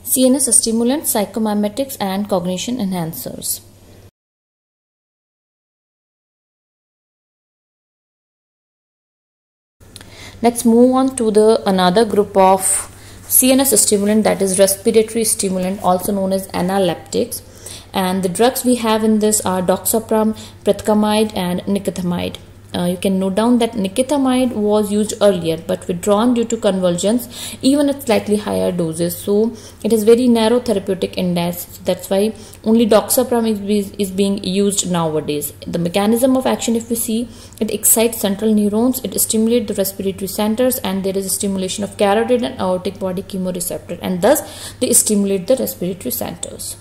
CNS stimulants, psychomimetics, and cognition enhancers. Let's move on to another group of CNS stimulant, that is respiratory stimulant, also known as analeptics. And the drugs we have in this are doxapram, prednisolone, and nicotinamide. You can note down that nicotinamide was used earlier but withdrawn due to convulsions even at slightly higher doses. So it has very narrow therapeutic index. So that's why only doxapram is being used nowadays. The mechanism of action, if we see, it excites central neurons, it stimulates the respiratory centers, and there is a stimulation of carotid and aortic body chemoreceptor, and thus they stimulate the respiratory centers.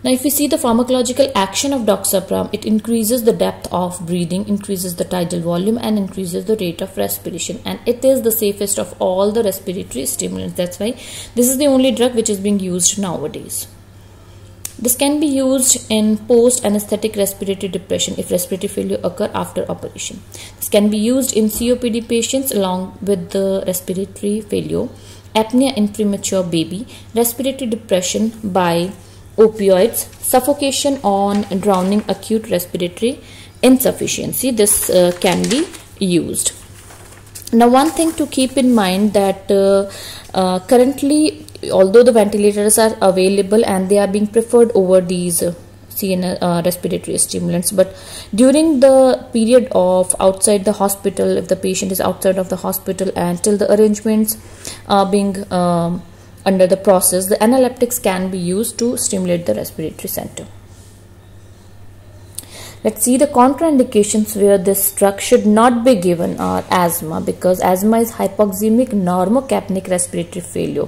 Now, if we see the pharmacological action of doxapram, it increases the depth of breathing, increases the tidal volume, and increases the rate of respiration. And it is the safest of all the respiratory stimulants. That's why this is the only drug which is being used nowadays. This can be used in post-anesthetic respiratory depression if respiratory failure occur after operation. This can be used in COPD patients along with the respiratory failure, apnea in premature baby, respiratory depression by opioids, suffocation on drowning, acute respiratory insufficiency. This can be used. Now, one thing to keep in mind that currently, although the ventilators are available and they are being preferred over these CNS respiratory stimulants, but during the period of outside the hospital, if the patient is outside of the hospital and till the arrangements are being under the process, the analeptics can be used to stimulate the respiratory center. Let's see the contraindications where this drug should not be given are asthma, because asthma is hypoxemic normocapnic respiratory failure,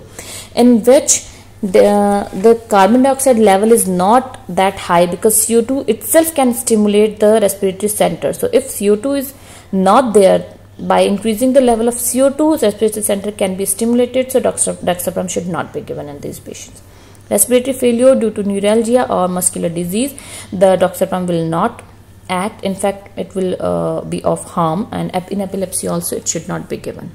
in which the carbon dioxide level is not that high, because CO2 itself can stimulate the respiratory center. So if CO2 is not there, by increasing the level of CO2, respiratory center can be stimulated. So doxapram should not be given in these patients. Respiratory failure due to neuralgia or muscular disease, the doxapram will not act. In fact, it will be of harm, and in epilepsy also it should not be given.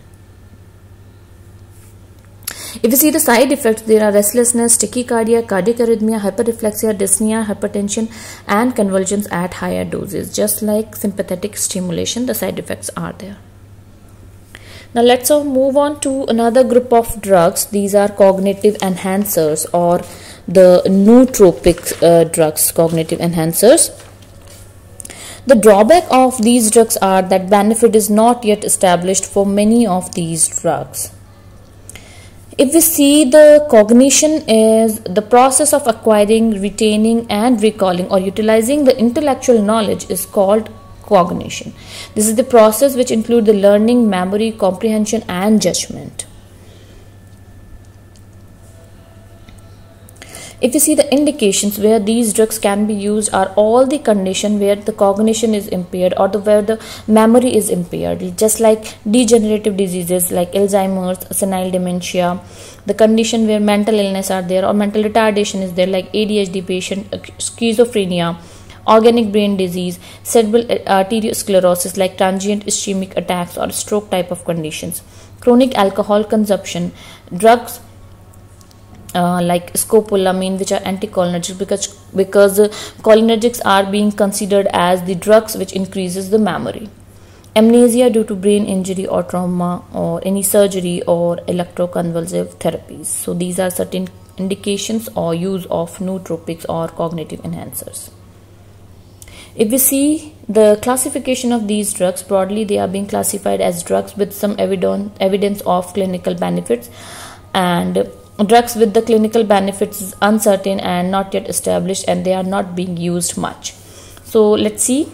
If you see the side effects, there are restlessness, tachycardia, cardiac arrhythmia, hyperreflexia, dyspnea, hypertension, and convulsions at higher doses. Just like sympathetic stimulation, the side effects are there. Now let's move on to another group of drugs. These are cognitive enhancers, or the nootropic drugs, cognitive enhancers. The drawback of these drugs are that benefit is not yet established for many of these drugs. If we see, the cognition is the process of acquiring, retaining, and recalling or utilizing the intellectual knowledge is called cognition. This is the process which includes the learning, memory, comprehension, and judgment. If you see the indications where these drugs can be used are all the conditions where the cognition is impaired or where the memory is impaired, just like degenerative diseases like Alzheimer's, senile dementia, the condition where mental illness are there or mental retardation is there, like ADHD patient, schizophrenia, organic brain disease, cerebral arteriosclerosis like transient ischemic attacks or stroke type of conditions, chronic alcohol consumption, drugs like scopolamine, which are anticholinergic, because cholinergics are being considered as the drugs which increases the memory, amnesia due to brain injury or trauma or any surgery or electroconvulsive therapies. So these are certain indications or use of nootropics or cognitive enhancers. If we see the classification of these drugs, broadly they are being classified as drugs with some evidence of clinical benefits, and drugs with the clinical benefits is uncertain and not yet established, and they are not being used much. So let's see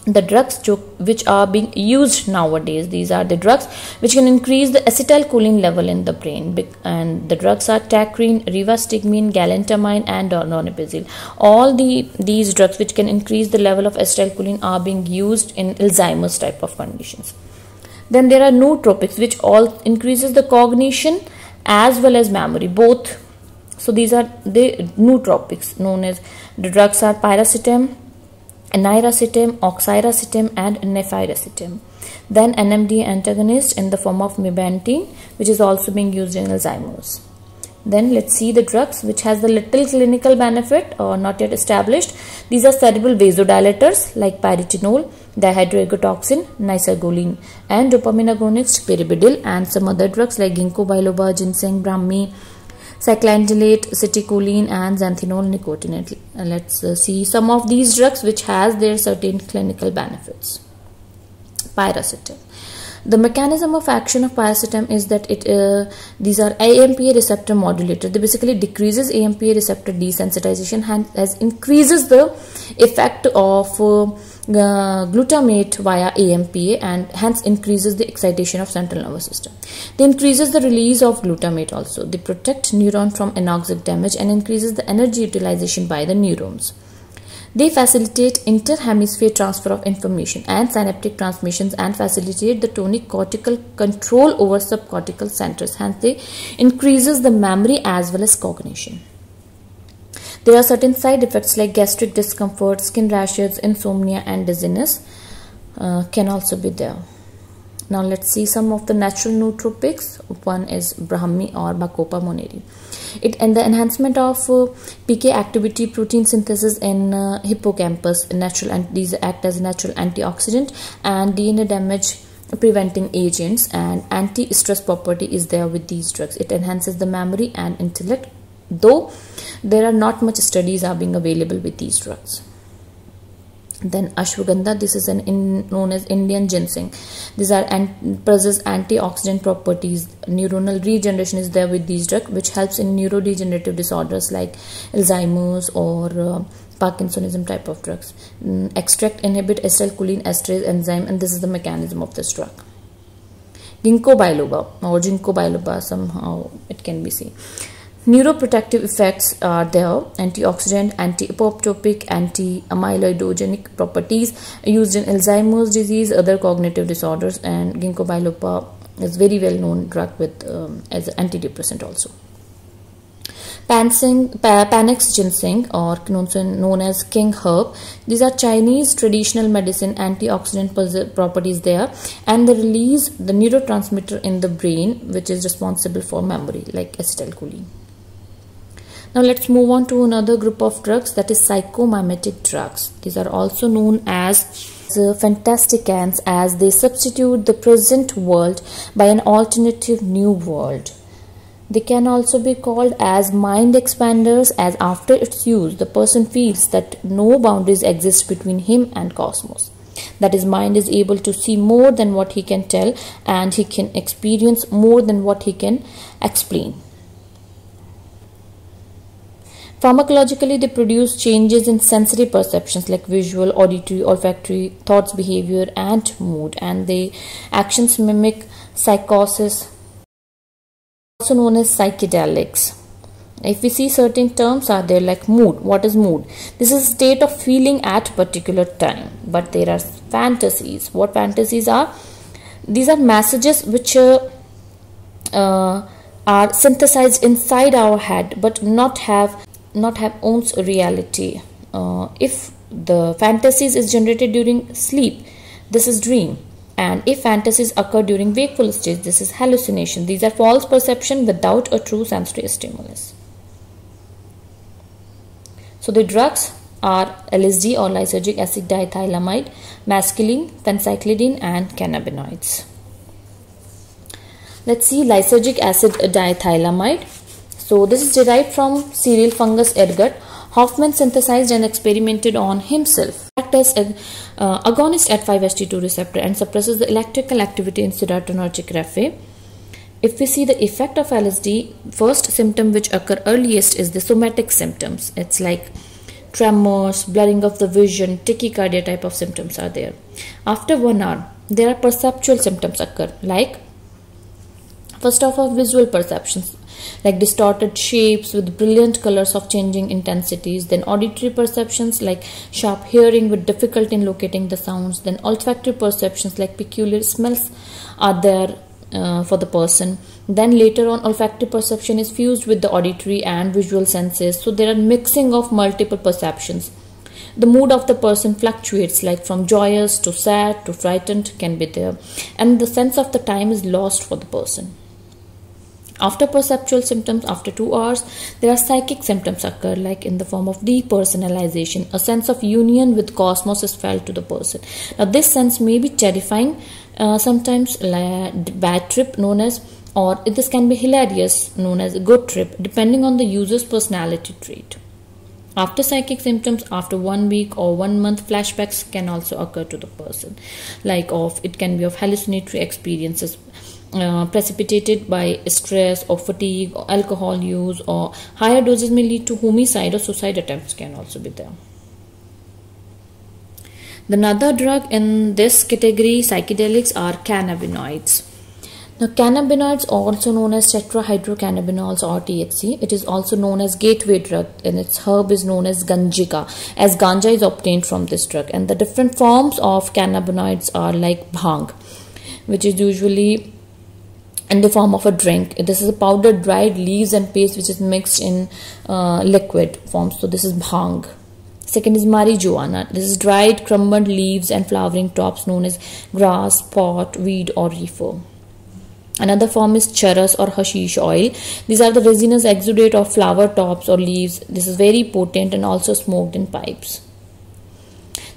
the drugs which are being used nowadays. These are the drugs which can increase the acetylcholine level in the brain, and the drugs are tacrine, rivastigmine, galantamine, and donepezil. All these drugs which can increase the level of acetylcholine are being used in Alzheimer's type of conditions. Then there are nootropics which all increases the cognition as well as memory, both. So these are the nootropics known as, the drugs are piracetam, niracetam, oxiracetam, and nefiracetam. Then NMDA antagonist in the form of mebantin, which is also being used in Alzheimer's. Then let's see the drugs which has the little clinical benefit or not yet established. These are cerebral vasodilators like pyritinol, dihydroergotoxin, nicergolene, and dopamine agonist Peribidil, and some other drugs like ginkgo biloba, ginseng, brahmi, cyclandylate, ceticoline, and xanthanol nicotinate. Let's see some of these drugs which has their certain clinical benefits. Piracetam. The mechanism of action of piracetam is that these are AMPA receptor modulators. They basically decreases AMPA receptor desensitization and as increases the effect of glutamate via AMPA and hence increases the excitation of central nervous system. They increases the release of glutamate also. They protect neuron from anoxic damage and increases the energy utilization by the neurons. They facilitate inter-hemisphere transfer of information and synaptic transmissions and facilitate the tonic cortical control over subcortical centers. Hence, they increases the memory as well as cognition. There are certain side effects like gastric discomfort, skin rashes, insomnia, and dizziness can also be there. Now let's see some of the natural nootropics. One is Brahmi or Bacopa monnieri. It and the enhancement of PK activity, protein synthesis in hippocampus, these act as natural antioxidant and DNA damage preventing agents, and anti-stress property is there with these drugs. It enhances the memory and intellect, though there are not much studies are being available with these drugs. Then ashwagandha, this is known as Indian ginseng. These are possess antioxidant properties. Neuronal regeneration is there with these drugs, which helps in neurodegenerative disorders like Alzheimer's or Parkinsonism type of drugs. Extract inhibit acetylcholine esterase enzyme, and this is the mechanism of this drug. Ginkgo biloba somehow it can be seen. Neuroprotective effects are there: antioxidant, anti-apoptotic, anti-amyloidogenic properties used in Alzheimer's disease, other cognitive disorders, and ginkgo biloba is very well known drug with as an antidepressant also. Panax ginseng, or known as king herb. These are Chinese traditional medicine antioxidant properties there, and they release the neurotransmitter in the brain which is responsible for memory like acetylcholine. Now let's move on to another group of drugs, that is psychomimetic drugs. These are also known as fantasticants, as they substitute the present world by an alternative new world. They can also be called as mind expanders, as after its use the person feels that no boundaries exist between him and cosmos. That his mind is able to see more than what he can tell, and he can experience more than what he can explain. Pharmacologically, they produce changes in sensory perceptions like visual, auditory, olfactory, thoughts, behavior, and mood, and the actions mimic psychosis, also known as psychedelics. If we see certain terms are there like mood. What is mood? This is a state of feeling at particular time. But there are fantasies. What fantasies are? These are messages which are synthesized inside our head but not have own reality. If the fantasies is generated during sleep, this is dream. And if fantasies occur during wakeful stage, this is hallucination. These are false perception without a true sensory stimulus. So the drugs are LSD or lysergic acid diethylamide, mescaline, phencyclidine, and cannabinoids. Let's see lysergic acid diethylamide. So this is derived from cereal fungus ergot. Hoffman synthesized and experimented on himself. Act as an agonist at 5-HT2 receptor and suppresses the electrical activity in serotonergic raphe. If we see the effect of LSD, first symptom which occur earliest is the somatic symptoms. It's like tremors, blurring of the vision, tachycardia type of symptoms are there. After 1 hour, there are perceptual symptoms occur, like first of all visual perceptions, like distorted shapes with brilliant colors of changing intensities. Then auditory perceptions like sharp hearing with difficulty in locating the sounds. Then olfactory perceptions like peculiar smells are there for the person. Then later on olfactory perception is fused with the auditory and visual senses. So there are mixing of multiple perceptions. The mood of the person fluctuates, like from joyous to sad to frightened can be there. And the sense of the time is lost for the person. After perceptual symptoms, after 2 hours, there are psychic symptoms occur, like in the form of depersonalization. A sense of union with cosmos is felt to the person. Now, this sense may be terrifying, sometimes bad trip known as, or this can be hilarious known as a good trip, depending on the user's personality trait. After psychic symptoms, after 1 week or 1 month, flashbacks can also occur to the person, it can be of hallucinatory experiences precipitated by stress or fatigue or alcohol use, or higher doses may lead to homicide or suicide attempts can also be there. Another drug in this category, psychedelics, are cannabinoids. Now, cannabinoids, also known as tetrahydrocannabinols or THC, it is also known as gateway drug, and its herb is known as ganjika, as ganja is obtained from this drug. And the different forms of cannabinoids are like bhang, which is usually in the form of a drink. This is a powdered dried leaves and paste which is mixed in liquid form. So this is bhang. Second is marijuana. This is dried crumbled leaves and flowering tops known as grass, pot, weed or reefer. Another form is charas or hashish oil. These are the resinous exudate of flower tops or leaves. This is very potent and also smoked in pipes.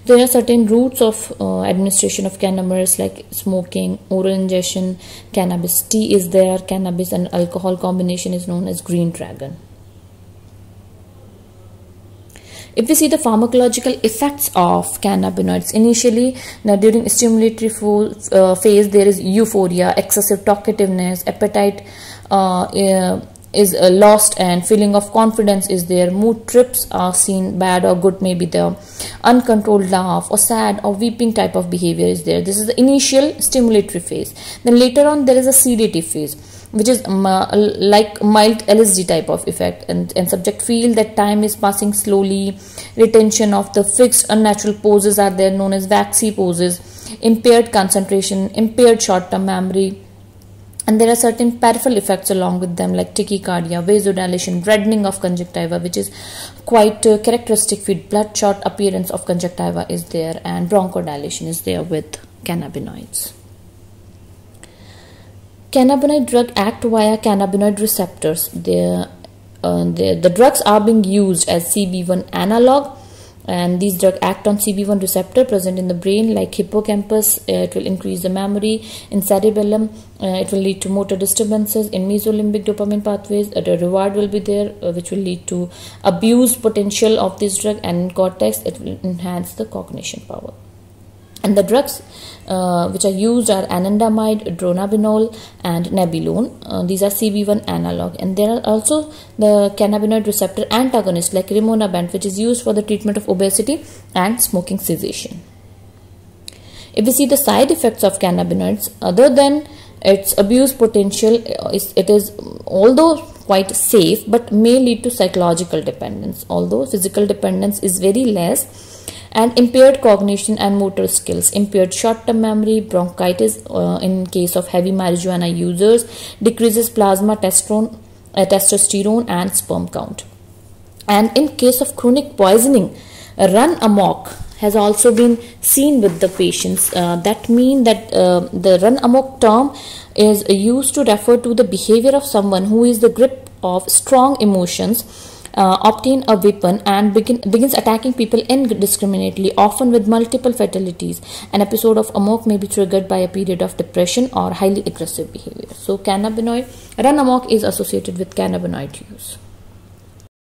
There are certain routes of administration of cannabis, like smoking, oral ingestion, cannabis tea is there, cannabis and alcohol combination is known as green dragon. If we see the pharmacological effects of cannabinoids, initially during stimulatory phase there is euphoria, excessive talkativeness, appetite is lost and feeling of confidence is there, mood trips are seen, bad or good may be there, uncontrolled laugh or sad or weeping type of behavior is there. This is the initial stimulatory phase. Then later on there is a sedative phase, which is like mild LSD type of effect, and subject feel that time is passing slowly, retention of the fixed unnatural poses are there known as waxy poses, impaired concentration, impaired short-term memory, and there are certain peripheral effects along with them like tachycardia, vasodilation, reddening of conjunctiva, which is quite characteristic with bloodshot appearance of conjunctiva is there, and bronchodilation is there with cannabinoids. Cannabinoid drug act via cannabinoid receptors. The drugs are being used as CB1 analog, and these drugs act on CB1 receptor present in the brain like hippocampus. It will increase the memory. In cerebellum, it will lead to motor disturbances. In mesolimbic dopamine pathways, the reward will be there, which will lead to abuse potential of this drug, and in cortex it will enhance the cognition power. And the drugs which are used are anandamide, dronabinol and nabilone. These are CB1 analog, and there are also the cannabinoid receptor antagonists like rimonabant, which is used for the treatment of obesity and smoking cessation. If we see the side effects of cannabinoids, other than its abuse potential, it is although quite safe but may lead to psychological dependence, although physical dependence is very less, and impaired cognition and motor skills, impaired short-term memory, bronchitis in case of heavy marijuana users, decreases plasma testosterone and sperm count. And in case of chronic poisoning, run amok has also been seen with the patients. That means that the run amok term is used to refer to the behavior of someone who is the grip of strong emotions, obtain a weapon and begins attacking people indiscriminately, often with multiple fatalities. An episode of amok may be triggered by a period of depression or highly aggressive behavior. So run amok is associated with cannabinoid use.